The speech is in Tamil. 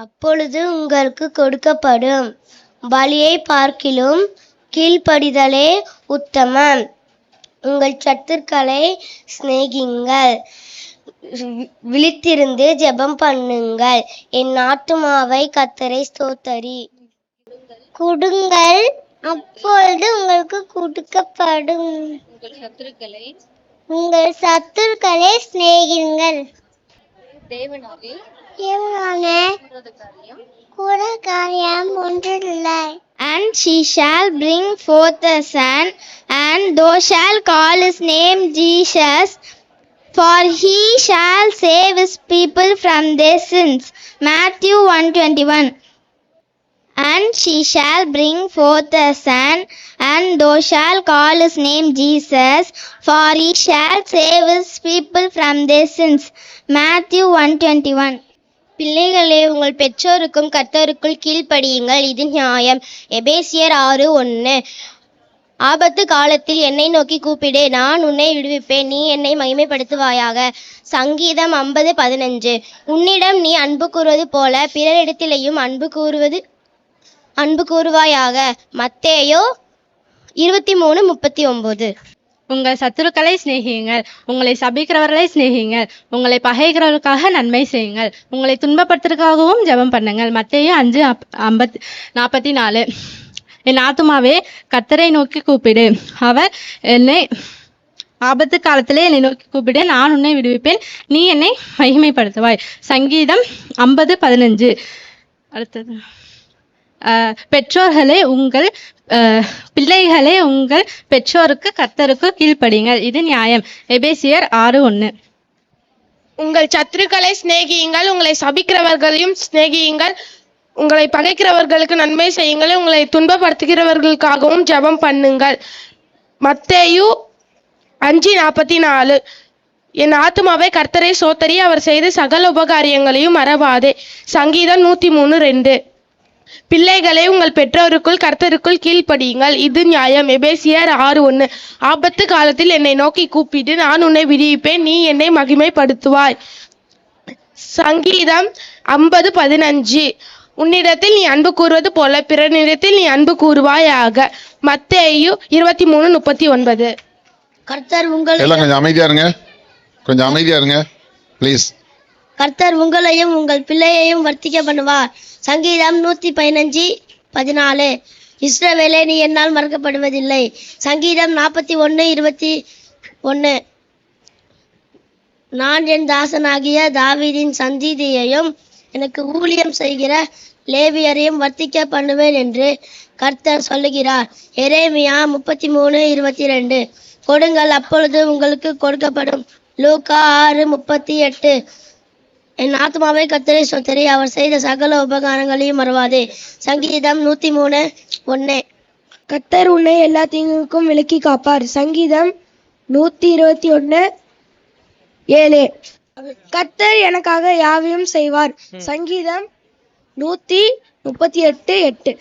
அப்பொழுது உங்களுக்கு கொடுக்கப்படும். பலியை பார்க்கிலும் கீழ்ப்படிதலே உத்தமம். உங்கள் சத்துருக்களை சிநேகியுங்கள், விழித்திருந்து ஜெபம் பண்ணுங்கள். என் ஆத்துமாவை கர்த்தரை ஸ்தோத்தரி. கொடுங்கள், அப்பொழுது உங்களுக்கு கொடுக்கப்படும். உங்கள் சத்துருக்களை சிநேகியுங்கள். தேவனான கூட காரியம் ஒன்றில்லை. And she shall bring forth a son, and thou shalt call his name Jesus, for he shall save his people from their sins. Matthew 1:21. And she shall bring forth a son, and thou shalt call his name Jesus, for he shall save his people from their sins. Matthew 1:21. பிள்ளைகளே, உங்கள் பெற்றோருக்கும் கர்த்தருக்குள் கீழ்ப்படியுங்கள், இது நியாயம். எபேசியர் 6:1. ஆபத்து காலத்தில் என்னை நோக்கி கூப்பிடு, நான் உன்னை விடுவிப்பேன், நீ என்னை மகிமைப்படுத்துவாயாக. சங்கீதம் 50:15. உன்னிடம் நீ அன்பு கூறுவது போல பிறரிடத்திலேயும் அன்பு கூறுவாயாக. மத்தேயு 23:39. உங்கள் சத்துருக்களை சிநேகியுங்கள், உங்களை சபிக்கிறவர்களை சிநேகியுங்கள், உங்களை பகைக்கிறவர்களுக்காக நன்மை செய்யுங்கள், உங்களை துன்பப்படுத்துறதுக்காகவும் ஜெபம் பண்ணுங்கள். மத்தேயு 5:44. என் ஆத்துமாவே கர்த்தரை நோக்கி கூப்பிடு, அவர் என்னை ஆபத்து காலத்திலே என்னை நோக்கி கூப்பிடு, நான் உன்னை விடுவிப்பேன், நீ என்னை மகிமைப்படுத்துவாய். சங்கீதம் 50:15. அடுத்தது, பெற்றோர்களே உங்கள் பிள்ளைகளே உங்கள் பெற்றோருக்கு கர்த்தருக்கு கீழ்ப்படியுங்கள், இது நியாயம். எபேசியர் 6:1. உங்கள் சத்துருக்களை சிநேகியுங்கள், உங்களை சபிக்கிறவர்களையும் சிநேகியுங்கள், உங்களை பகைக்கிறவர்களுக்கு நன்மை செய்யுங்கள், உங்களை துன்பப்படுத்துகிறவர்களுக்காகவும் ஜெபம் பண்ணுங்கள். மத்தேயு 5:44. என் ஆத்துமாவை கர்த்தரை ஸ்தோத்தரி, அவர் செய்த சகல உபகாரியங்களையும் மறவாதே. சங்கீதம் 103:2. பிள்ளைகளே, உங்கள் பெற்றோருக்குள் கர்த்தருக்குள் கீழ்ப்படியுங்கள், இது நியாயம். எபேசியர் 6:1. ஆபத்து காலத்தில் என்னை நோக்கி கூப்பிடு, நான் உன்னை விடுவிப்பேன், நீ என்னை மகிமைப்படுத்துவாய். சங்கீதம் 50:15. உன்னிடத்தில் நீ அன்பு கூறுவது போல பிறனிடத்தில் நீ அன்பு கூறுவாயாக. மத்தேயு 23:39. கர்த்தர் உங்கள் கொஞ்சம் அமைதியா இருங்க ப்ளீஸ். கர்த்தர் உங்களையும் உங்கள் பிள்ளையையும் வர்த்திக்க பண்ணுவார். சங்கீதம் 115:14. இஸ்ரவேலே, நீ என்னால் மறக்கப்படுவதில்லை. சங்கீதம் 41:21. நான் என் தாசனாகிய தாவீதின் சந்ததியையும் எனக்கு ஊழியம் செய்கிற லேவியரையும் வர்த்திக்க பண்ணுவேன் என்று கர்த்தர் சொல்லுகிறார். எரேமியா 33:22. கொடுங்கள், அப்பொழுது உங்களுக்கு கொடுக்கப்படும். லூக்கா 6:38. என் ஆத்மாவை கர்த்தரை ஸ்தோத்தரி, அவர் செய்த சகல உபகாரங்களையும் மறவாதே. சங்கீதம் 103:1. கர்த்தர் உன்னை எல்லா தீங்குக்கும் விலக்கி காப்பார். சங்கீதம் 121:7. கர்த்தர் எனக்காக யாவையும் செய்வார். சங்கீதம் 138:8.